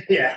Yeah.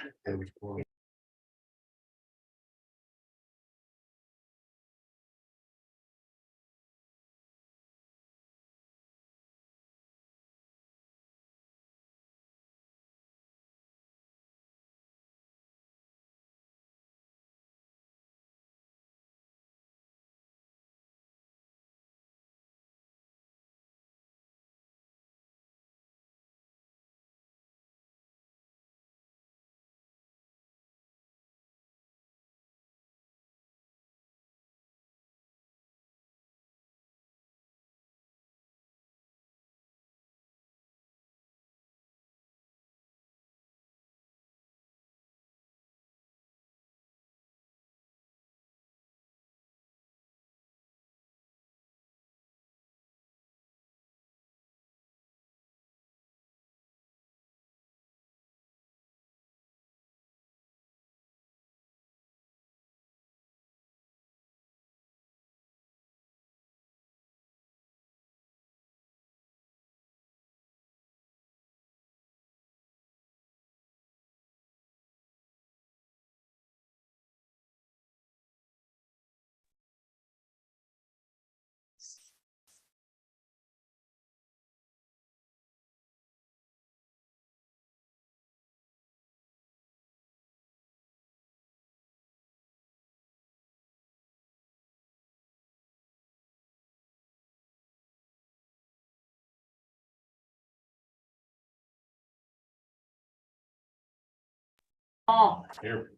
Oh, Here.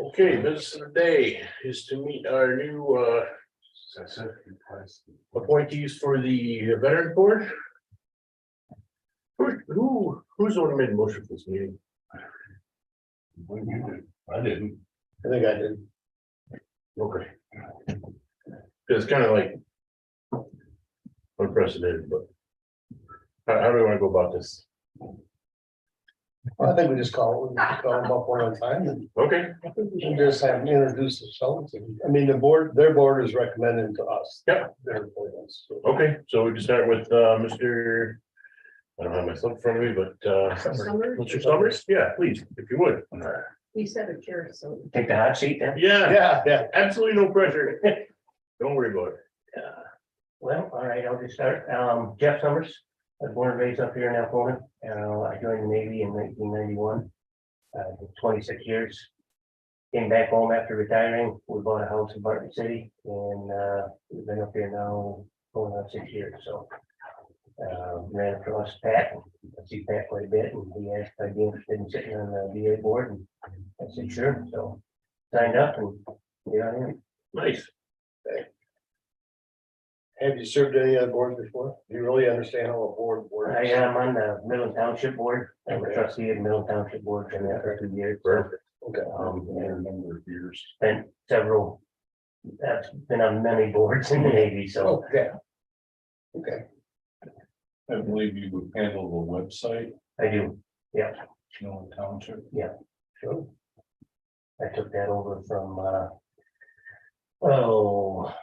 Okay, business of the day is to meet our new appointees for the veteran board. Who's the one who made the motion for this meeting? I didn't. I think I did. Okay. It's kind of like unprecedented, but how do we want to go about this? I think we just call them up one at a time and Okay, just have them introduce themselves. I mean, their board is recommending to us. Yep. Their appointments. So, okay, so we can start with Mr. I don't have my stuff in front of me, but Summers? Mr. Summers, yeah, please, if you would. you said a chair, so. Take the hot seat then? Yeah, Yeah, absolutely no pressure. Don't worry about it. Well, all right, I'll just start. Jeff Summers, I was born and raised up here in Alpena. I joined the Navy in 1991. 26 years. Came back home after retiring. We bought a house in Barton City and we've been up here now going on 6 years, so. Ran across Pat, I see Pat quite a bit, and he asked if I'd be interested in sitting on the VA board, and I said, sure, so. Signed up and here I am. Nice. have you served any other boards before? Do you really understand how a board works? I am on the Midland Township Board. I'm a trustee of the Midland Township Board for the for 2 years. Perfect. Okay. And Number of years. spent several, I've been on many boards in the Navy, so. Okay. Okay. I believe you would handle the website, I do, yeah, Millen Township. Sure. I took that over from, oh.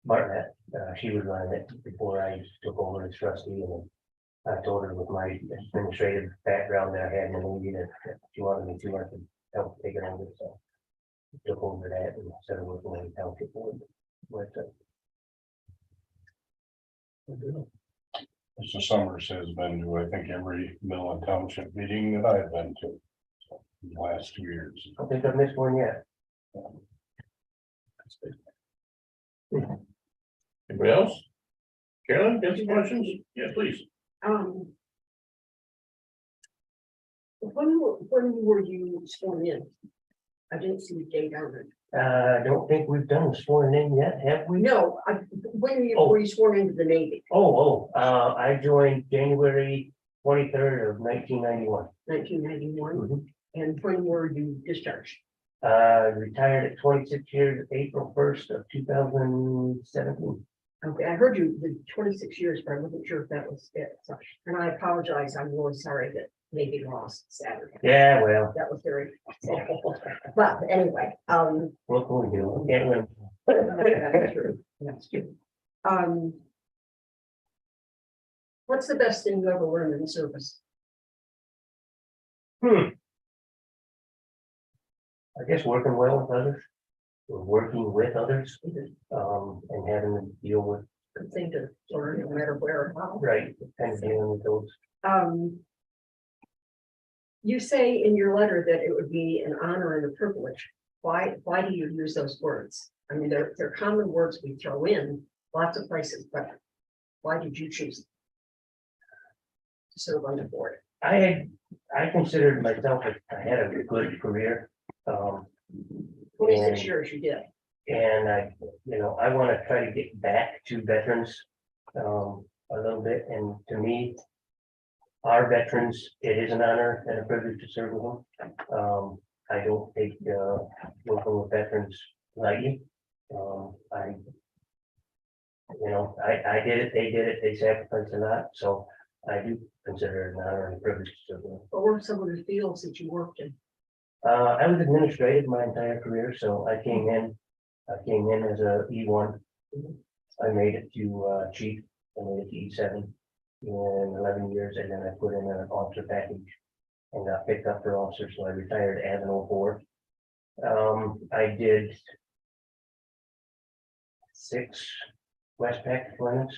Barnett, she was running it before I took over as trustee, and I told her with my administrative background that I had in the Navy that if she wanted me to, I could help take it over, so. Took over that and started working on the township board. Mr. Summers has been to, I think, every Millen Township meeting that I've been to. So, in the last 2 years. I don't think I've missed one yet. Anybody else? Carolyn, got some questions? Yeah, please. When were you sworn in? I didn't see the date on it. I don't think we've done sworn in yet, have we? No, when Oh. were you sworn into the Navy? I joined January 23rd of 1991. 1991, and when were you discharged? Retired at 26 years, April 1st of 2017. Okay, I heard you the 26 years, but I wasn't sure if that was it. So, and I apologize. I'm really sorry that Navy lost Saturday. Yeah, well, That was very sad. But anyway, what can we do? Can't win. that's true. That's true. What's the best thing you ever learned in service? I guess working well with others, or working with others, and having to deal with, Good thing to learn, no matter where or how. right, kind of dealing with those. You say in your letter that it would be an honor and a privilege. Why do you use those words? I mean, they're common words we throw in lots of places, but why did you choose to serve on the board? I considered myself, I had a good career. 26 and- years you did. And I want to try to get back to veterans, a little bit, and to me, our veterans, it is an honor and a privilege to serve with them. I don't take, working with veterans lightly. I did it, they did it, they sacrificed a lot, so I do consider it an honor and a privilege to serve with them. What were some of the fields that you worked in? I was administrative my entire career, so I came in as a E1. I made it to chief, I made it to E7 in 11 years, and then I put in an officer package and got picked up for officer, so I retired as an 04. I did 6 Westpac deployments,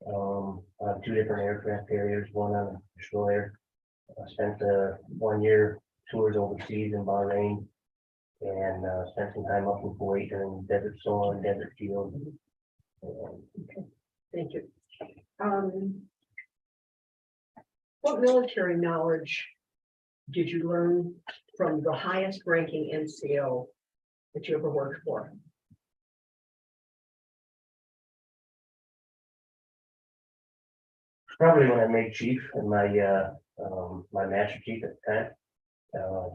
on 2 different aircraft carriers, one on a destroyer. I spent 1 year tours overseas in Bahrain, and spent some time up in Kuwait during Desert Storm, Desert Shield. Thank you. What military knowledge did you learn from the highest ranking NCO that you ever worked for? Probably when I made chief and my my master chief at the time,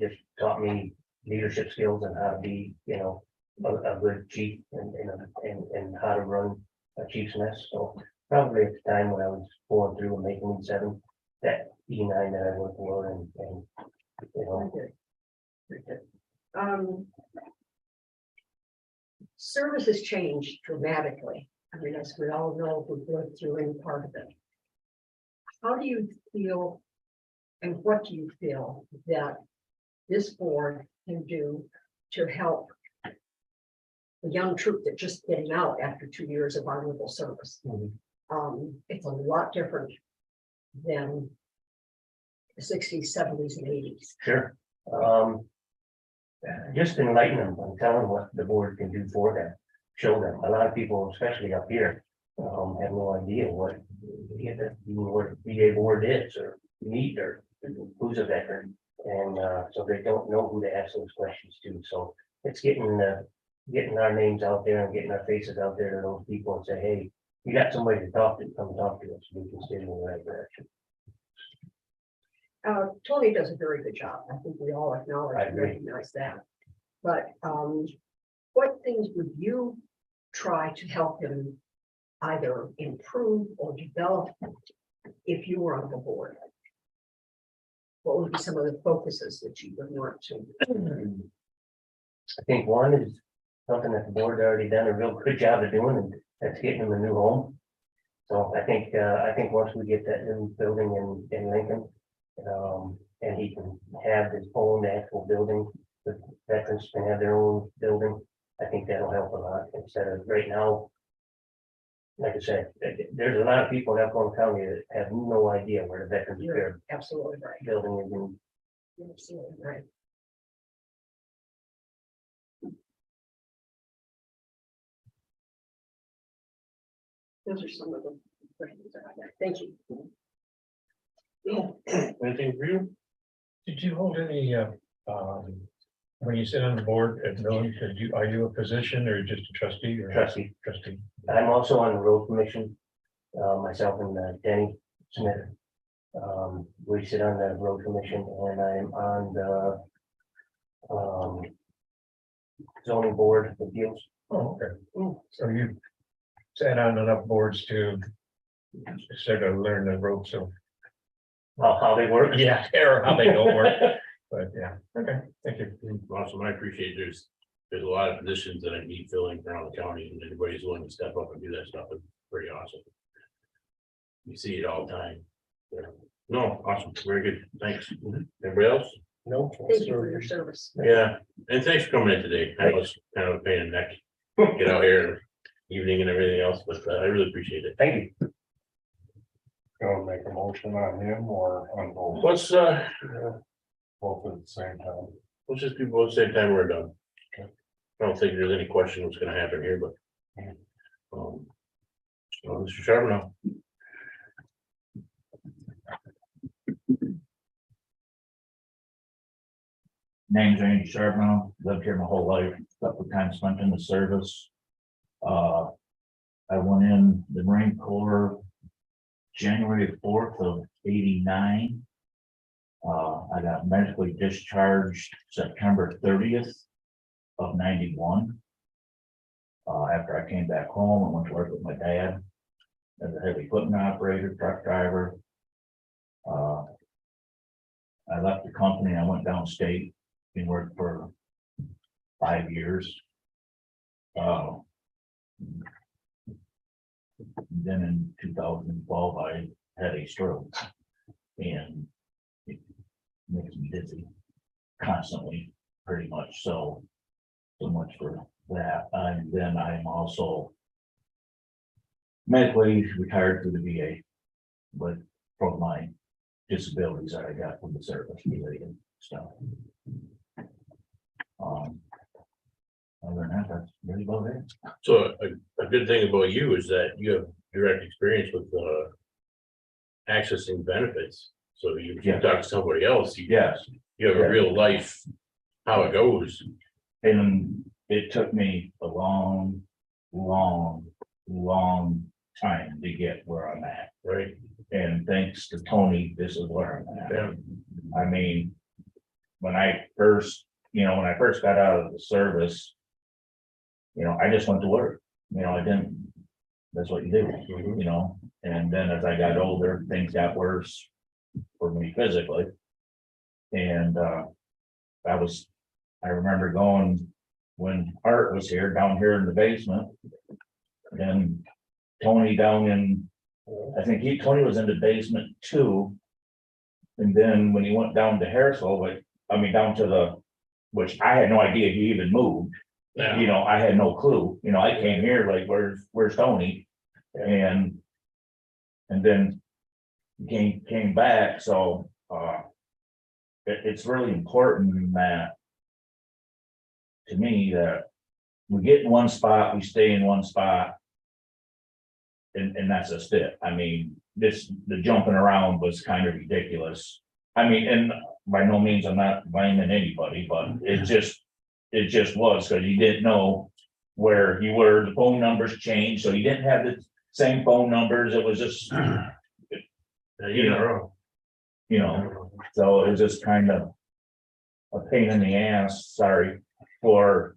just taught me leadership skills and how to be, a good chief and how to run a chief's mess. So probably at the time when I was going through and making E7, that E9 that I worked for and Very good. Service has changed dramatically. I mean, as we all know, we've lived through any part of it. How do you feel, and what do you feel that this board can do to help the young troop that just getting out after 2 years of honorable service? It's a lot different than the 60s, 70s, and 80s. Sure. Just enlighten them and tell them what the board can do for them. Show them. A lot of people, especially up here, have no idea what VA board is or need or who's a veteran. And so they don't know who to ask those questions to. So it's getting our names out there and getting our faces out there to those people and say, hey, you got somebody to talk to, come talk to us. We can steer you in the right direction. Tony does a very good job. I think we all acknowledge I and agree. recognize that. But what things would you try to help him either improve or develop if you were on the board? What would be some of the focuses that you would want to? I think one is something that the board already done a real good job of doing, and that's getting him a new home. So I think once we get that new building in Lincoln, and he can have his own actual building, the veterans can have their own building, I think that'll help a lot instead of right now. Like I said, there's a lot of people in Elkhorn County that have no idea where the Veterans You're Affairs absolutely right. building is in. You're absolutely right. Those are some of the questions that I got. Thank you. Anything for you? Did you hold any, when you sit on the board at Millen, are you a position or just a trustee or? Trustee. Trustee. I'm also on the road commission, myself and Denny Smith. We sit on the road commission and I'm on the zoning board of appeals. Oh, okay. So you sat on enough boards to sort of learn the ropes of, How they work. yeah, or how they don't work, but yeah, okay, thank you. Awesome, I appreciate there's a lot of positions that I need filling around the county and anybody's willing to step up and do that stuff is pretty awesome. you see it all the time. Yeah. No, awesome, very good, thanks. Everybody else? No. Thank you for your service. Yeah, and thanks for coming in today. I was kind of a pain in the neck. Get out here evening and everything else, but I really appreciate it. Thank you. Gonna make a motion on him or on both, Let's both at the same time. let's just do both same time we're done. Okay. I don't think there's any question what's gonna happen here, but. So Mr. Charbonneau. Name's Randy Charbonneau, lived here my whole life, couple of times spent in the service. I went in the Marine Corps January 4th of '89. I got medically discharged September 30th of '91. After I came back home, I went to work with my dad as a heavy equipment operator, truck driver. I left the company, I went downstate and worked for 5 years. Then in 2012, I had a stroke and it makes me dizzy constantly, pretty much. So much for that. And then I'm also medically retired through the VA, but from my disabilities that I got from the service related stuff. Other than that, that's really about it. So a good thing about you is that you have direct experience with accessing benefits. So you Yeah. talk to somebody else, Yes, you have a Yeah. real life, how it goes. and it took me a long time to get where I'm at. Right. And thanks to Tony, this is where I'm at. Yeah. I mean, when I first got out of the service, I just went to work, I didn't, that's what you do, and then as I got older, things got worse for me physically. And, I remember going when Art was here, down here in the basement. And Tony down in, I think Tony was in the basement too. And then when he went down to Harrisville, down to which I had no idea he even moved. Yeah. I had no clue, I came here like, where's Tony? And then came back, so, it's really important that, to me, that we get in one spot, we stay in one spot. And that's just it. I mean, the jumping around was kind of ridiculous. I mean, and by no means I'm not blaming anybody, but it just was, because you didn't know where you were, the phone numbers changed, so you didn't have the same phone numbers, it was just, so it was just kind of a pain in the ass, sorry, for,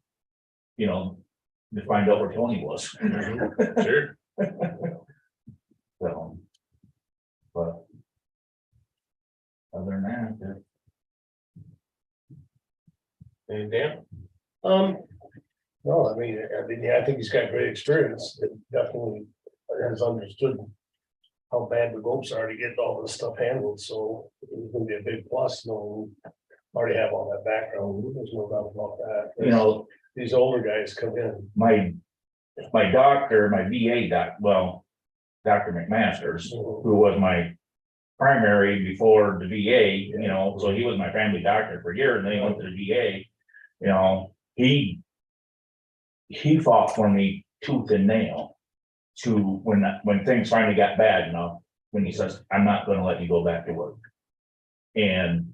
to find out where Tony was. Sure. So, but other than that, And Dan? No, I mean, I think he's got great experience. It definitely has understood how bad the ropes are to get all this stuff handled, so it's gonna be a big plus, already have all that background, there's no doubt about that. These older guys come in. my doctor, my VA Dr. McMasters, who was my primary before the VA, so he was my family doctor for years, and then he went to the VA, he fought for me tooth and nail to when things finally got bad enough, when he says, I'm not gonna let you go back to work. And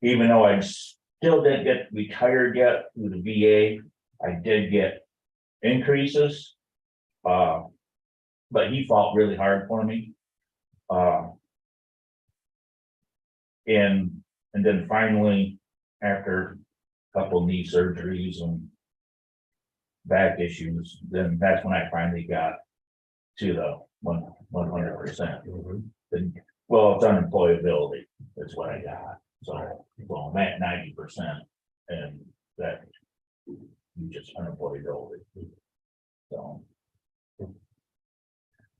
even though I still didn't get retired yet through the VA, I did get increases. But he fought really hard for me. And then finally, after a couple knee surgeries and back issues, then that's when I finally got to the 100%. Well, it's unemployability, that's what I got. So I'm at 90%, and that just unemployability. So.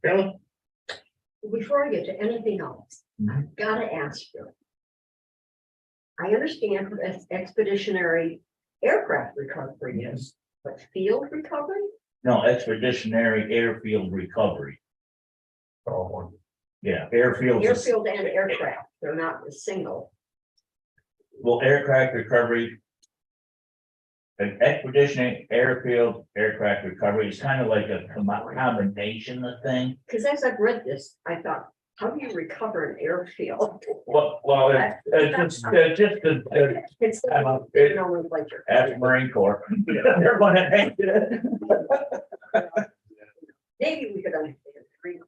Carolyn? before I get to anything else, I've gotta ask you. I understand what expeditionary aircraft recovery is, but field recovery? No, expeditionary airfield recovery. Oh, Yeah, airfield. Airfield and aircraft, they're not a single. Well, aircraft recovery. An expeditionary airfield aircraft recovery is kind of like a combination of thing. Because as I've read this, I thought, how do you recover an airfield? Well, it's just the, It's I'm the nomenclature. that's Marine Corps. They're gonna hate it. Maybe we could understand the Marine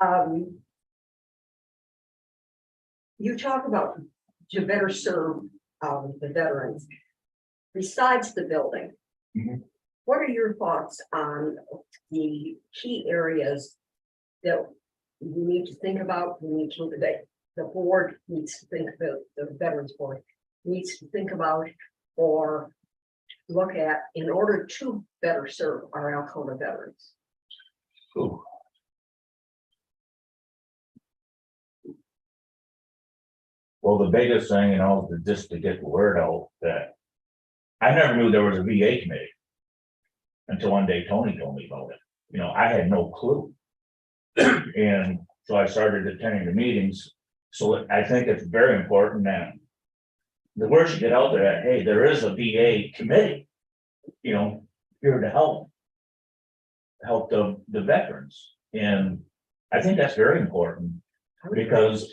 Corps. You talk about to better serve the veterans. Besides the building. Mhm. What are your thoughts on the key areas that we need to think about, we need to, that the board needs to think about, the Veterans Board needs to think about or look at in order to better serve our Alcona veterans? Ooh. Well, the biggest thing, just to get the word out that I never knew there was a VA committee. Until one day Tony told me about it. I had no clue. And so I started attending the meetings. So I think it's very important that the word should get out there that, hey, there is a VA committee, here to help the veterans. And I think that's very important because,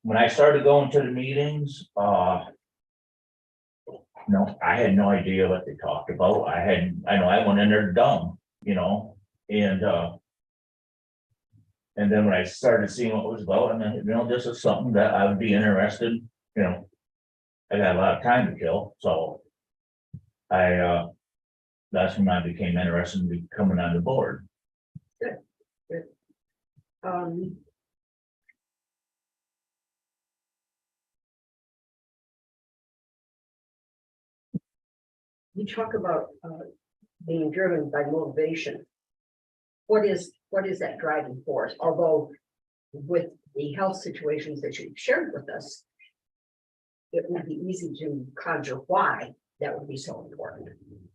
when I started going to the meetings, I had no idea what they talked about. I went in there dumb, and then when I started seeing what it was about, this is something that I would be interested, I got a lot of time to kill, so that's when I became interested in becoming on the board. You talk about being driven by motivation. What is that driving force? Although with the health situations that you've shared with us, it would be easy to conjure why that would be so important.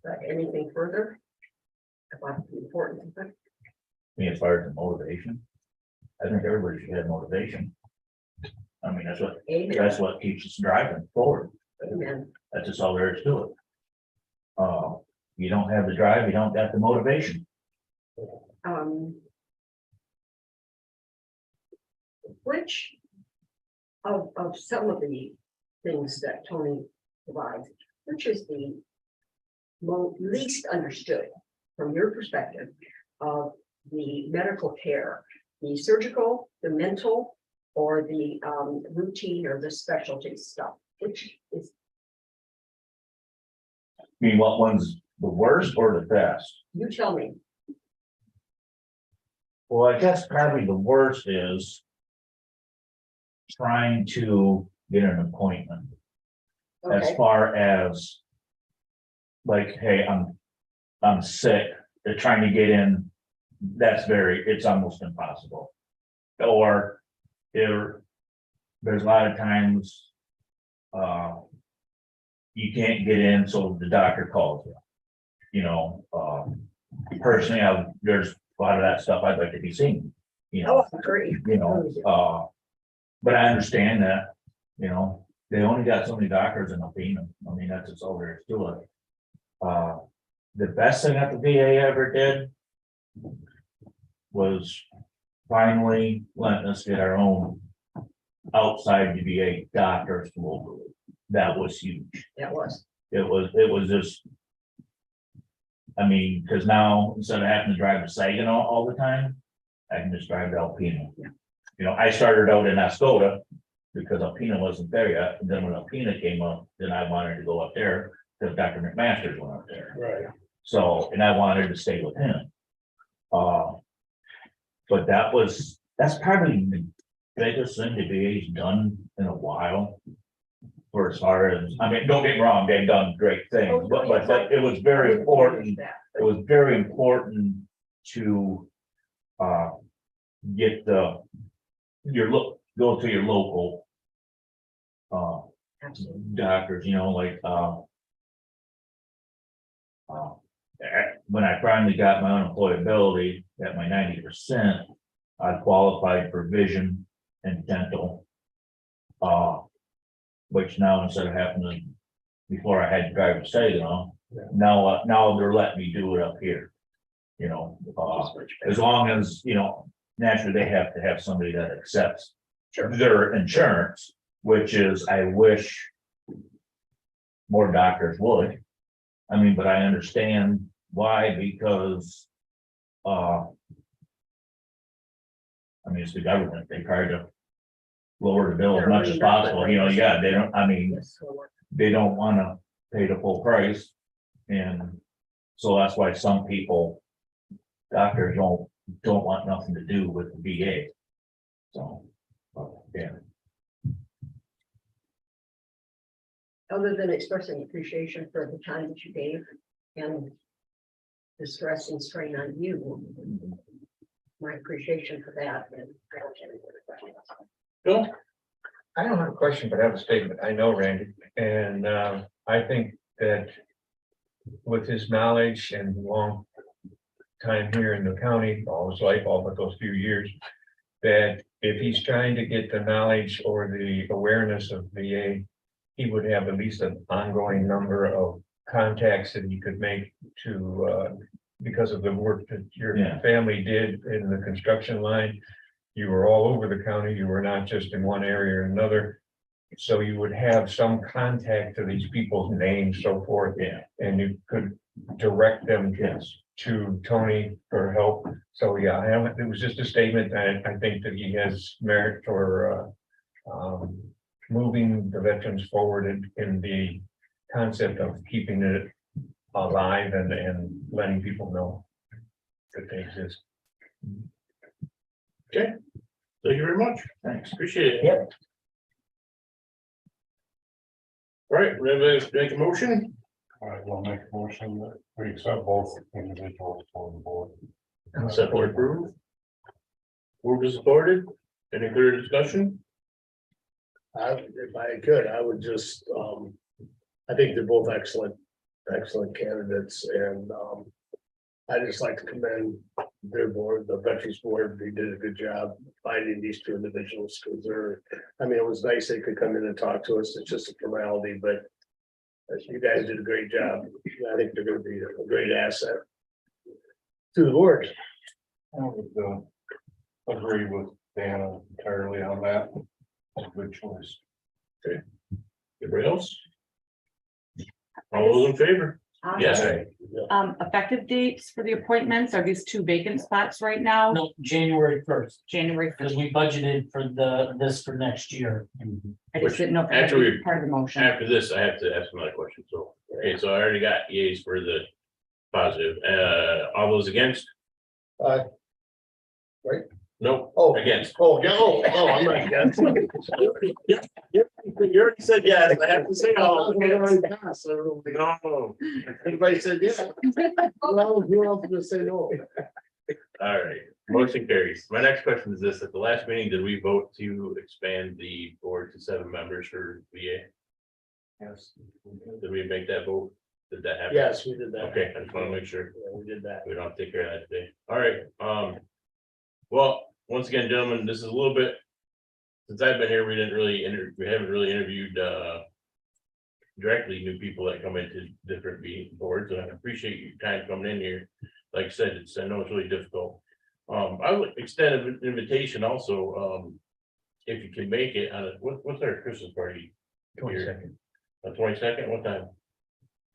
But anything further about the importance of it? As far as the motivation, I think everybody should have motivation. Amen. That's what keeps us driving forward. Amen. That's just all there is to it. You don't have the drive, you don't got the motivation. Which of some of the things that Tony provides, which is the least understood from your perspective of the medical care, the surgical, the mental, or the routine or the specialty stuff, which is, What one's the worst or the best? you tell me. Well, I guess probably the worst is trying to get an appointment. As Okay, far as like, hey, I'm sick, they're trying to get in, it's almost impossible. Or there's a lot of times you can't get in, so the doctor calls you. Personally, there's a lot of that stuff I'd like to be seen, oh, I agree. but I understand that, they only got so many doctors in Alpena. That's just all there is to it. The best thing that the VA ever did was finally letting us get our own outside the VA doctors locally. That was huge. That was, It was just. Because now instead of having to drive to Saginaw all the time, I can just drive to Alpena. Yeah. I started out in Ascota because Alpena wasn't there yet. And then when Alpena came up, then I wanted to go up there because Dr. McMaster's went up there. right. So, and I wanted to stay with him. But that's probably the biggest thing the VA's done in a while. For as far as, don't get me wrong, they've done great things, but it was very important. It was very important to get go to your local. Absolutely. Doctors, like, when I finally got my unemployability at my 90%, I qualified for vision and dental. Which now instead of happening before I had to drive to Saginaw, now they're letting me do it up here. As long as, naturally they have to have somebody that accepts their insurance, which is, I wish more doctors would. I mean, but I understand why, because, it's the government, they try to lower the bill as much as possible, they don't, Yes, so what- they don't wanna pay the full price. And so that's why some people, doctors don't want nothing to do with the VA. So, yeah. Other than expressing appreciation for the time that you gave and the stress and strain on you. My appreciation for that, and I don't have any further questions. Bill? I don't have a question, but I have a statement. I know Randy, and I think that with his knowledge and long time here in the county, all his life, all but those few years, that if he's trying to get the knowledge or the awareness of VA, he would have at least an ongoing number of contacts that he could make to, because of the work that your Yeah. family did in the construction line. You were all over the county. You were not just in one area or another. So you would have some contact to these people's names, so forth. Yeah. And you could direct them Yes. to Tony for help. So, yeah, it was just a statement. I think that he has merit for, moving the veterans forward in the concept of keeping it alive and letting people know that they exist. Thank you very much. Thanks. Appreciate it. Yep. All right, ready to make a motion? All right, we'll make a motion that we accept both individuals on the board. Separate approve. Moved and supported. Any further discussion? If I could, I would just, I think they're both excellent candidates, and, I just like to commend their board, the Veterans Board. They did a good job finding these two individuals, because it was nice they could come in and talk to us. It's just a formality, but you guys did a great job. I think they're gonna be a great asset to the board. I would agree with Dan entirely on that. It's a good choice. Anybody else? All those in favor? Yes. Effective dates for the appointments, are these two vacant spots right now? No, January 1st, January because 1st. we budgeted for this for next year. I just didn't know if that After was we- part of the motion. After this, I have to ask another question. So, okay, so I already got yays for the positive. All those against? Right? No, Oh, against. I'm not against. You already said yes. I have to say all. No. Everybody said yeah. Well, who else would say no? All right, motion carries. My next question is this: at the last meeting, did we vote to expand the board to 7 members for VA? Yes. Did we make that vote? Did that happen? Yes, we did that. Okay, I just want to make sure Yeah, we did that. we don't have to take care of that today. All right, well, once again, gentlemen, this is a little bit. Since I've been here, we haven't really interviewed directly new people that come into different boards, and I appreciate your time coming in here. Like I said, I know it's really difficult. I would extend an invitation also, if you can make it on what's our Christmas party? 22nd. The 22nd, what time?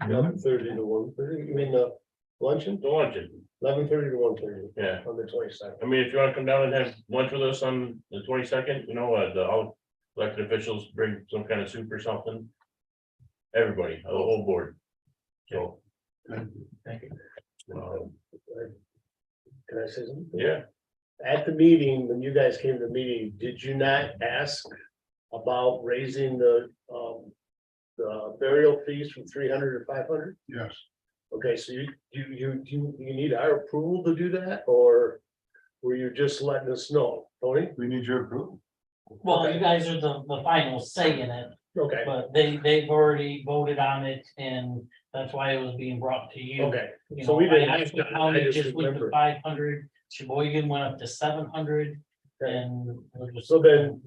11:30 to 1:30. You mean the luncheon? The luncheon, 11:30 to 1:30 yeah. on the 22nd. I mean, if you want to come down and have lunch with us on the 22nd, all elected officials bring some kind of soup or something. Everybody, the whole board. So. Thank you. Can I say something? Yeah, At the meeting, when you guys came to the meeting, did you not ask about raising the burial fees from 300 to 500? Yes, Okay, so you need our approval to do that, or were you just letting us know, Tony? We need your approval. Well, Okay. you guys are the final say in it, Okay, but they've already voted on it and that's why it was being brought to you. okay, You so know, we didn't I have asked to- the I county just just went to remembered. 500, Sheboygan went up to 700 Okay. and. we're just- so then.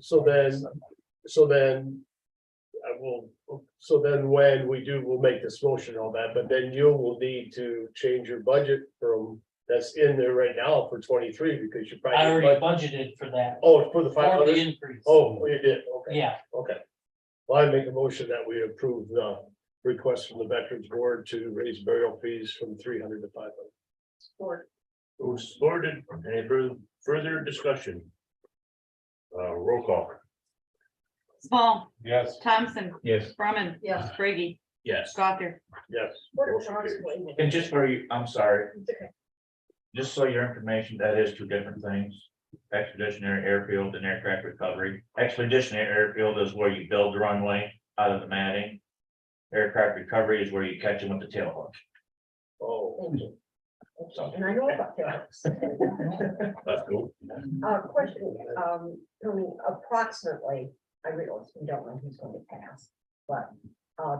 So then when we do, we'll make this motion and all that, but then you will need to change your budget from, that's in there right now for 23, because you probably. I already budgeted for that, Oh, for the for 500? the increase. Oh, you did, okay. Yeah, Okay. Well, I make a motion that we approve the request from the Veterans Board to raise burial fees from 300 to 500. Or Who supported, any further discussion? Roll call, Small, Yes. Thompson, Yes. Brumman, Yes. Brady, yes. Gothier. Yes. what Motion carries. approximately? And just for you, I'm sorry, It's okay. just so your information, that is two different things. Expeditionary airfield and aircraft recovery. Expeditionary airfield is where you build the runway out of the matting. Aircraft recovery is where you catch them with the tail hook. Oh, Thank you. And I know about that. That's cool. Question, Tony, approximately, I realize we don't know who's going to pass, but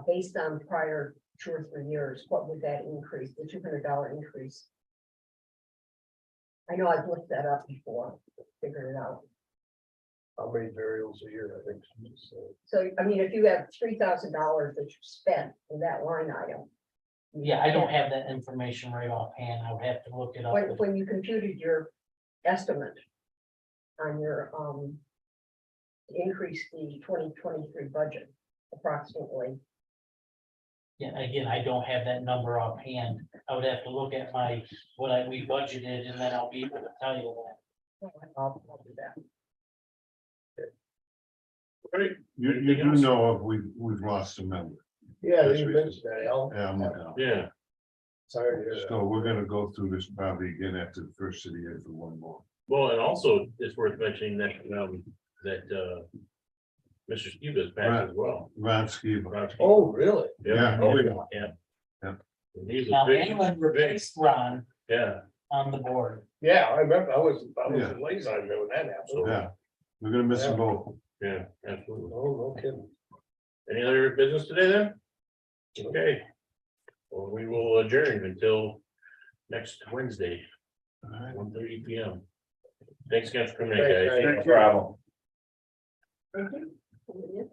based on prior 2 or 3 years, what would that increase, the $200 increase? I know I've looked that up before, figured it out. how many burials a year, I think. So, So, I mean, if you have $3,000 that you spent in that line item. yeah, I don't have that information right offhand. I would have to look it up. When you computed your estimate on your, increase the 2023 budget approximately. Yeah, again, I don't have that number offhand. I would have to look at we budgeted and then I'll be able to tell you that. I'll do that. Right, You do know if we've lost a member. yeah, you mentioned that, Al. Yeah, I'm looking out. yeah, Sorry to hear that. So we're gonna go through this probably again after the first of the year for one more. well, and also it's worth mentioning that, Mr. Steve has passed as well. Ron Skiba. Ron Steve. Oh, really? Yeah, oh, yeah. Yeah. Yeah. And he's a Now, big, anyone big, replaced Ron yeah, on the board. Yeah, I remember, I was Yeah. in liaison when that happened. Yeah, we're gonna miss them both. yeah, absolutely. Oh, no kidding. Any other business today then? Okay. Well, we will adjourn until next Wednesday, All right. 1:30 PM. Thanks again for coming in, Thanks, guys. guys. No problem. Thank you.